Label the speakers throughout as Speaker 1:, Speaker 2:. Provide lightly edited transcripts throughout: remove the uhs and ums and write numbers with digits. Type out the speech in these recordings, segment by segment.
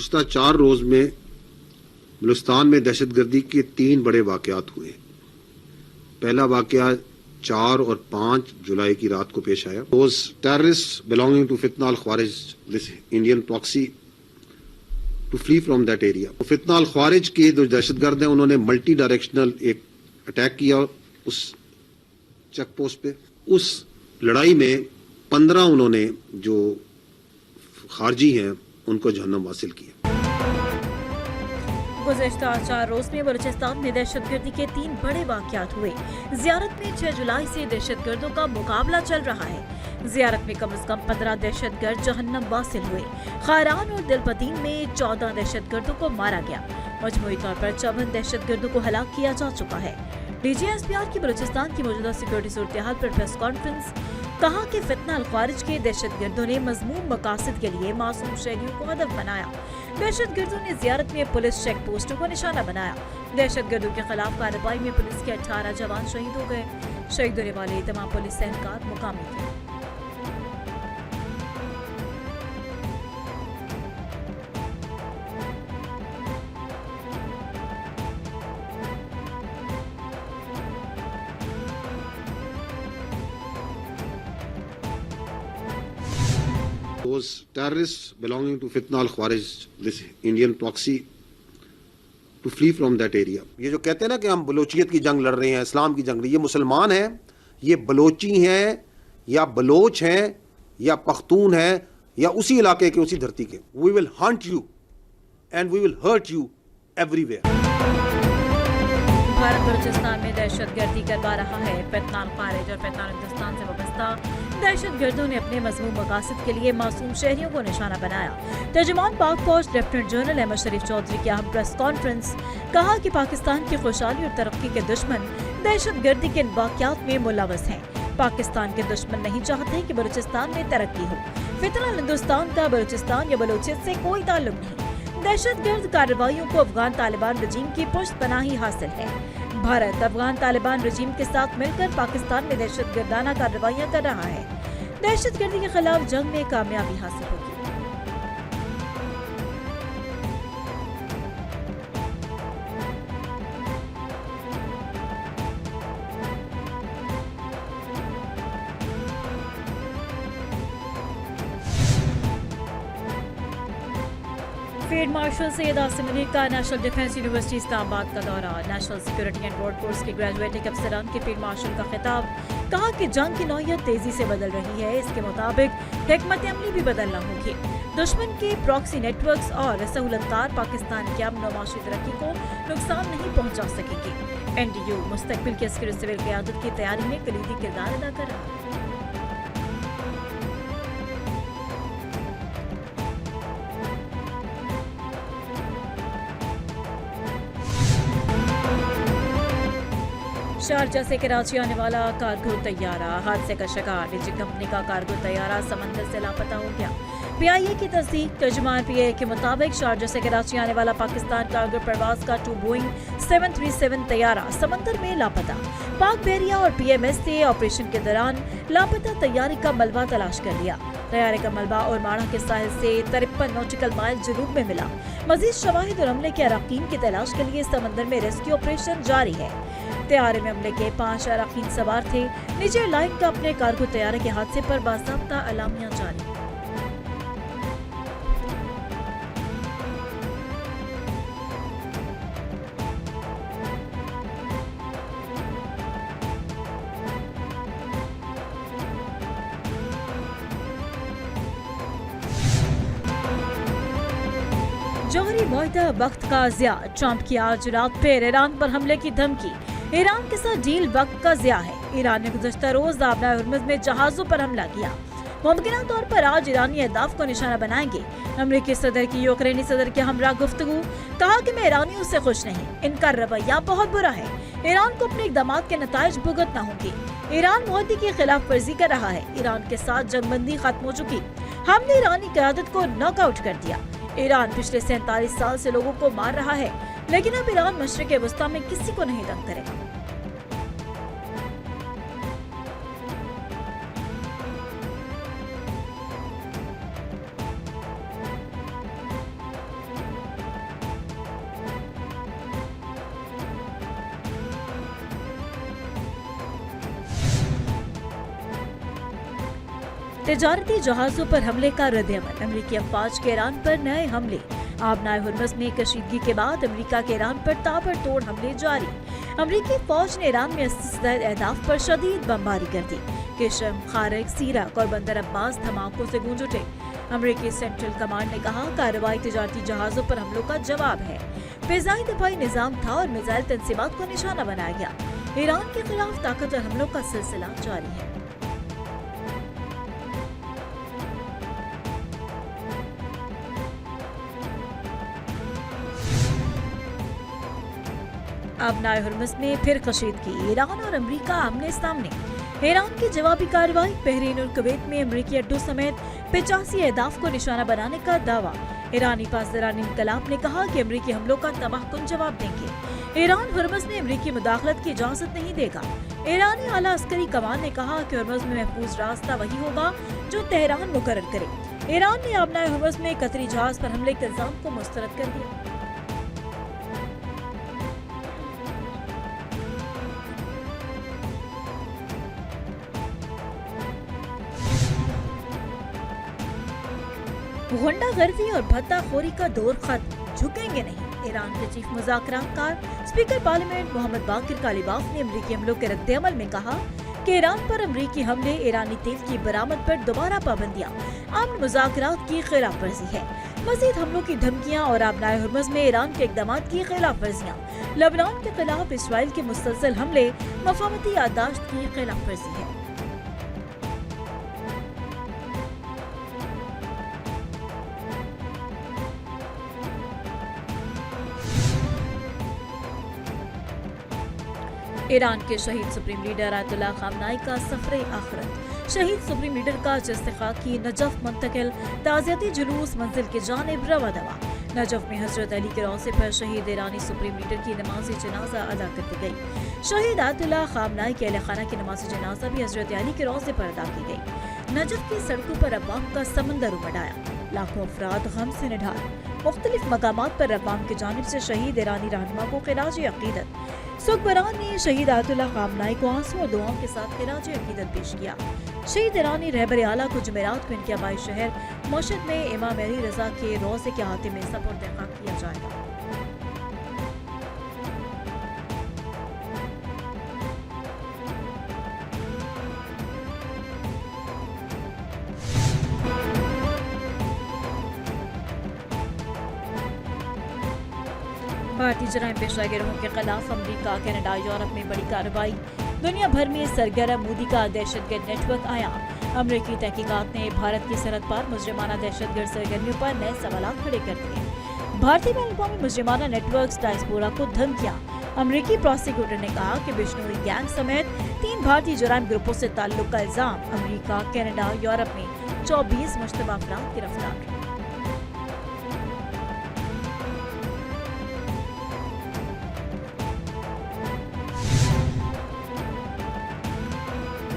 Speaker 1: گزشتہ 4 روز میں بلوچستان میں دہشت گردی کے 3 بڑے واقعات ہوئے. پہلا واقعہ 4 اور 5 جولائی کی رات کو پیش آیا. Those terrorists belonging to Fitna al-Khawarij, this Indian proxy, to flee from that area. فتنہ الخوارج کے جو دہشت گرد ہیں انہوں نے ملٹی ڈائریکشنل ایک اٹیک کیا اس چیک پوسٹ پہ. اس لڑائی میں 15 انہوں نے جو خارجی ہیں ان کو جہنم واصل کیا.
Speaker 2: گزشتہ 4 روز میں بلوچستان میں دہشت گردی کے 3 بڑے واقعات ہوئے. زیارت میں 6 جولائی سے دہشت گردوں کا مقابلہ چل رہا ہے. زیارت میں کم از کم 15 دہشت گرد جہنم واصل ہوئے. خاران اور دلپتین میں 14 دہشت گردوں کو مارا گیا. مجموعی طور پر 54 دہشت گردوں کو ہلاک کیا جا چکا ہے. D G S P R کی بلوچستان کی موجودہ سیکورٹی صورتحال پر پریس کانفرنس. کہا کہ فتنہ الخوارج کے دہشت گردوں نے مذموم مقاصد کے لیے معصوم شہریوں کو ہدف بنایا. دہشت گردوں نے زیارت میں پولیس چیک پوسٹوں کو نشانہ بنایا. دہشت گردوں کے خلاف کارروائی میں پولیس کے 18 جوان شہید ہو گئے. شہید ہونے والے تمام پولیس اہلکار مقامی تھے.
Speaker 1: Those terrorists belonging to Fitna al-Khawarij, this Indian proxy, to flee from that area. یہ جو کہتے ہیں نا کہ ہم بلوچیت کی جنگ لڑ رہے ہیں, اسلام کی جنگ, یہ مسلمان ہیں, یہ بلوچی ہیں یا بلوچ ہیں یا پختون ہیں یا اسی علاقے کے, اسی دھرتی کے. We will hunt you and we will hurt you everywhere.
Speaker 2: Bharat Balochistan میں دہشت گردی کروا رہا ہے. فتنہ الخوارج اور فتنہ ہندوستان سے وابستہ دہشت گردوں نے اپنے مذموم مقاصد کے لیے معصوم شہریوں کو نشانہ بنایا. ترجمان پاک فوج لیفٹیننٹ جنرل احمد شریف چودھری کی اہم پریس کانفرنس. کہا کہ پاکستان کی خوشحالی اور ترقی کے دشمن دہشت گردی کے ان واقعات میں ملوث ہیں. پاکستان کے دشمن نہیں چاہتے کہ بلوچستان میں ترقی ہو. فتنہ ہندوستان کا بلوچستان یا بلوچیت سے کوئی تعلق نہیں. دہشت گرد کارروائیوں کو افغان طالبان رجیم کی پشت پناہی حاصل ہے. بھارت افغان طالبان رجیم کے ساتھ مل کر پاکستان میں دہشت گردانہ کارروائیاں کر رہا ہے. دہشت گردی کے خلاف جنگ میں کامیابی حاصل ہوگی. فیلڈ مارشل سید عاصم منیر کا نیشنل ڈیفنس یونیورسٹی اسلام آباد کا دورہ. National security and border course کے گریجویٹنگ افسران کے فیلڈ مارشل کا خطاب. کہا کہ جنگ کی نوعیت تیزی سے بدل رہی ہے, اس کے مطابق حکمت عملی بھی بدلنا ہوگی. دشمن کے پراکسی نیٹ ورکس اور سہولت کار پاکستان کے امن و معاشی ترقی کو نقصان نہیں پہنچا سکیں گے. این ڈی یو مستقبل کی عسکری سول قیادت کی تیاری میں کلیدی کردار ادا کر رہا ہے. شارجہ سے کراچی آنے والا کارگو طیارہ حادثے کا شکار. نجی کمپنی کا کارگو طیارہ سمندر سے لاپتہ ہو گیا. پی آئی اے کی تصدیق. ترجمان پی آئی اے کے مطابق شارجہ سے کراچی آنے والا پاکستان کارگو پرواز کا 2 بوئنگ 737 طیارہ سمندر میں لاپتہ. پاک بحریہ اور پی ایم ایس سے آپریشن کے دوران لاپتہ طیارے کا ملبہ تلاش کر لیا. طیارے کا ملبہ اور ماڑا کے ساحل سے 53 نوٹیکل مائل جنوب میں ملا. مزید شواہد اور عملے کے اراکین کی تلاش کے لیے سمندر میں ریسکیو آپریشن جاری ہے. طیارے میں عملے کے 5 اراکین سوار تھے. نجی ایئر لائن کا اپنے کارگو طیارے کے حادثے پر باضابطہ اعلامیہ جاری. جوہری معاہدہ وقت کا ضیاع. ٹرمپ کی آج رات پھر ایران پر حملے کی دھمکی. ایران کے ساتھ ڈیل وقت کا ضیاع ہے. ایران نے گزشتہ روز آبنائے ہرمز میں جہازوں پر حملہ کیا. ممکنہ طور پر آج ایرانی اہداف کو نشانہ بنائیں گے. امریکی صدر کی یوکرینی صدر کے ہمراہ گفتگو. کہا کہ میں ایرانیوں سے خوش نہیں, ان کا رویہ بہت برا ہے. ایران کو اپنے اقدامات کے نتائج بھگتنا ہوں گے. ایران معاہدے کی خلاف ورزی کر رہا ہے. ایران کے ساتھ جنگ بندی ختم ہو چکی. ہم نے ایرانی قیادت کو ناک آؤٹ کر دیا. ایران پچھلے 47 سال سے لوگوں کو مار رہا ہے, لیکن اب ایران مشرق وسطی میں کسی کو نہیں تنگ کرے گا. तजारती जहाजों पर हमले का रद्द-ए-अमल। अमरीकी अफवाज के ईरान पर नए हमले। आबनाए हुर्मुज़ में कशीदगी के बाद अमरीका के ईरान पर ताबड़तोड़ हमले जारी। अमरीकी फौज ने ईरान में 80 से ज्यादा अहदाफ पर शदीद बमबारी कर दी। किशम, खारिक, सीरक और बंदर अब्बास धमाकों से गूंज उठे। अमरीकी सेंट्रल कमांड ने कहा, कार्रवाई तजारती जहाजों पर हमलों का जवाब है। फिजाई दफाई निजाम था और मिसाइल तंसीबात को निशाना बनाया गया। ईरान के खिलाफ ताकतवर हमलों का सिलसिला जारी है। आबनाए हुर्मुज़ में फिर कशीदगी। ईरान और अमरीका आमने सामने। ईरान की जवाबी कार्रवाई। बहरीन और कुवैत में अमरीकी अड्डों समेत 85 अहदाफ को निशाना बनाने का दावा। ईरानी पासदारान इनकलाब ने कहा कि अमरीकी हमलों का तबाहकुन जवाब देंगे। ईरान हुर्मुज़ में अमरीकी मुदाखलत की इजाजत नहीं देगा। ईरानी आला अस्करी कमान ने कहा कि हुर्मुज़ में महफूज रास्ता वही होगा जो तेहरान मुकर्रर करे। ईरान ने आबनाए हुर्मुज़ में कतरी जहाज पर हमले के इल्जाम को मुस्तरद कर दिया। गुंडागर्दी और भत्ताखोरी का दौर खत्म, झुकेंगे नहीं। ईरान के चीफ मुज़ाकरातकार स्पीकर पार्लियामेंट मोहम्मद बाकिर कालिबाफ ने अमरीकी हमलों के रद्द-ए-अमल में कहा कि ईरान पर अमरीकी हमले, ईरानी तेल की बरामद पर दोबारा पाबंदियां अमन मुज़ाकरात की खिलाफ वर्जी है। मज़ीद हमलों की धमकियां और आबनाए हुर्मुज़ में ईरान के इक़दामात की खिलाफ वर्जियां, लेबनान के खिलाफ इसराइल के मुसलसल हमले, मफाहमती याददाश्त की खिलाफ वर्जी है। ईरान के शहीद सुप्रीम लीडर आयतुल्लाह खामनाई का सफरे आखिरत। शहीद सुप्रीम लीडर का जस्तिखा की नजफ मुंतकिल, ताज़ियती जुलूस मंजिल की जानिब रवा दवा। नजफ में हजरत अली के रौज़े पर शहीद ईरानी सुप्रीम लीडर की नमाज जनाजा अदा कर दी गई। शहीद आयतुल्लाह खामनाई के अहले खाना की नमाज जनाजा भी हजरत अली के रौज़े पर अदा की गई। नजफ की सड़कों पर अवाम का समंदर उमड़ आया। लाखों अफराद गम से निढाल। मुख्तलिफ मकामात पर अवाम की जानिब से शहीद ईरानी रहनुमा को खिराज अकीदत। सुखबरान ने शहीद आयतुल्लाह खामनाई को आंसू और दुआओं के साथ खिराज अकीदत पेश किया। शहीद ईरानी रहबर आला को जुमेरात को इनके आबाई शहर मशहद में इमाम अली रजा के रोज़े के हाथे में सपुर्द खाक किया जाएगा। भारतीय जराइम पेशा गिरोहों के खिलाफ अमरीका, कनाडा, यूरोप में बड़ी कार्रवाई। दुनिया भर में सरगर्म मोदी का दहशतगर्द नेटवर्क आया। अमरीकी तहकीकात ने भारत की सरहद पर मुजरिमाना दहशतगर्द सरगर्मियों पर नए सवालात खड़े कर दिए। भारतीय बैन मुजरिमाना नेटवर्क डायस्पोरा को धमकियां। अमरीकी प्रोसिक्यूटर ने कहा कि बिश्नोई गैंग समेत 3 भारतीय जराइम ग्रुपों से ताल्लुक का इल्जाम। अमरीका, कनाडा, यूरोप में 24 मुश्तबा अफराद गिरफ्तार।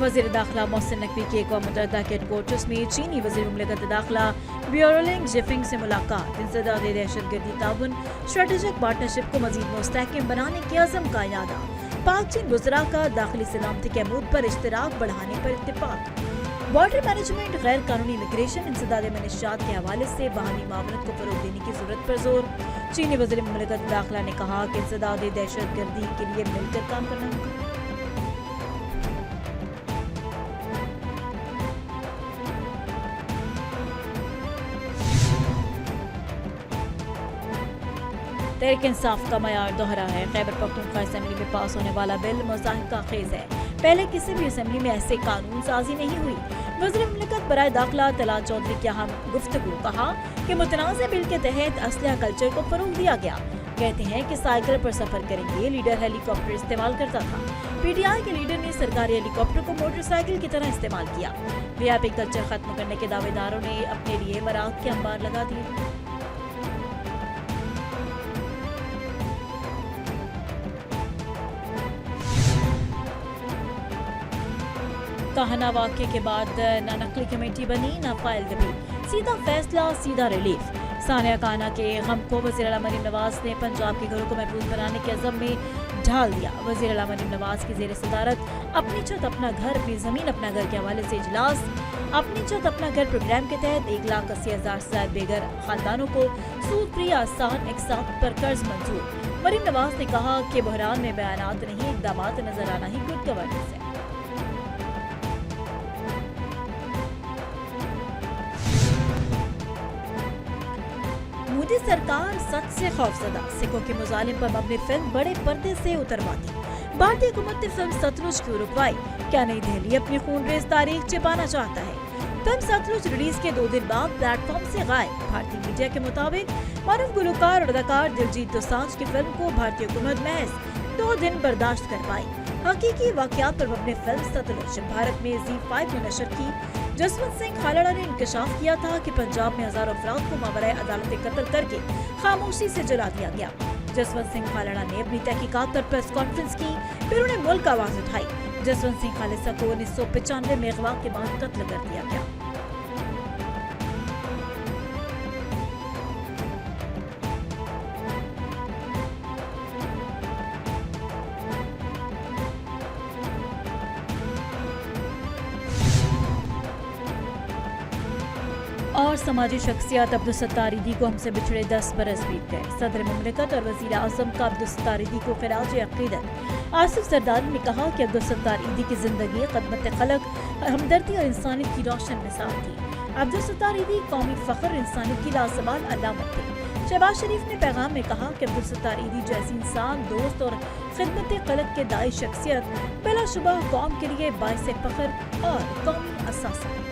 Speaker 2: वज़ीर दाखिला मोहसिन नकवी की एक और मुतअद्दा के हेडक्वार्टर्स में चीनी वज़ीर मुमलिकत दाखिला ब्यूरोलिंग जिफिंग से मुलाकात। इंसदाद दहशतगर्दी ताउन स्ट्रेटेजिक पार्टनरशिप को मज़ीद मुस्तहकम बनाने के अज़म का यादा। पाक चीन वज़रा का दाखिली सलामती के अमूद पर इश्तराक बढ़ाने पर इत्तेफाक। बॉर्डर मैनेजमेंट, गैर कानूनी इमिग्रेशन, इंसदाद मनशियात के हवाले से बाहमी मामलत को फ़रोग़ देने की ज़रूरत पर जोर। चीनी वज़ीर मुमलिकत दाखिला ने कहा कि इंसदाद दहशतगर्दी के लिए मिलकर काम करना होगा। तहरीक इंसाफ का मयार दोहरा है। खैबर पख्तूनख्वा असेंबली में पास होने वाला बिल मुज़ाहिका खेज है। पहले किसी भी असेंबली में ऐसे कानून साजी नहीं हुई। वज़ीर मुमलिकत बराए दाखिला तलात चौधरी की अहम गुफ्तगू। कहा कि मुतनाज़ बिल के तहत असलहा कल्चर को फ़रोग़ दिया गया। कहते हैं कि साइकिल पर सफर करेंगे। लीडर हेलीकॉप्टर इस्तेमाल करता था। पीटीआई के लीडर ने सरकारी हेलीकॉप्टर को मोटरसाइकिल की तरह इस्तेमाल किया। वीआईपी कल्चर खत्म करने के दावेदारों ने अपने लिए मराद के अंबार लगा दिए। कहना वाक़े के बाद न नकली कमेटी बनी, न फाइल दबी। सीधा फैसला, सीधा रिलीफ। सानिया खाना के गम को वज़ीर आला मरीम नवाज ने पंजाब के घरों को महफूज बनाने के अज़म में ढाल दिया। वज़ीर आला मरीम नवाज की ज़ेर सदारत अपनी छत अपना घर, अपनी ज़मीन अपना घर के हवाले से इजलास अपनी छत अपना घर प्रोग्राम के तहत 1,80,000 से ज्यादा बेघर खानदानों को सूद फ्री आसान एकसाथ पर कर्ज मंजूर। मरीम नवाज ने कहा कि बहरान में बयानात नहीं, इक़दामात नजर आना ही गुड गवर्नेंस है। मोदी सरकार सच से खौफजदा, सिखों के मुजालिम पर मबनी फिल्म बड़े पर्दे से उतरवाती। भारतीय हुकूमत ने फिल्म सतलुज क्यों रुकवाई? क्या नई दिल्ली अपनी खूनरेज तारीख छिपाना चाहता है? फिल्म सतलुज रिलीज के 2 दिन बाद प्लेटफॉर्म से गायब। भारतीय मीडिया के मुताबिक मारूफ गुलकार और अदाकार दिलजीत दोसांझ की फिल्म को भारतीय हुकूमत महज 2 दिन बर्दाश्त कर पाई। हकीकी वाकयात पर मबनी फिल्म सतलुज भारत में ZEE5 ने नशर की। जसवंत सिंह खालड़ा ने इंकशाफ किया था कि पंजाब में हजारों अफराद को मावराए अदालत कत्ल करके खामोशी से जला दिया गया। जसवंत सिंह खालड़ा ने अपनी तहकीकात पर प्रेस कॉन्फ्रेंस की, फिर उन्हें मुल्क का आवाज उठाई। जसवंत सिंह खालिसा को 1995 में अगवा के बाद कत्ल कर दिया गया। और समाजी शख्सियत अब्दुल सत्तार ईदी को हमसे बिछड़े 10 बरस बीत गए। सदर मुमलिकत और वज़ीर आज़म का अब्दुल सत्तार ईदी को खिराज अक़ीदत आसिफ जरदारी ने कहा कि अब्दुल सत्तार ईदी की जिंदगी खदमत खलक, हमदर्दी और इंसानियत की रोशन मिसाल थी। अब्दुल सत्तार ईदी कौमी फ़ख्र, इंसानियत की लाज़वाल अलामत थे। शहबाज शरीफ ने पैगाम में कहा कि अब्दुल सत्तार ईदी जैसी इंसान, दोस्त और खिदमत खलक के दाई शख्सियत बिलाशुबह कौम के लिए बाइस फ़ख्र और कौमी असासा है।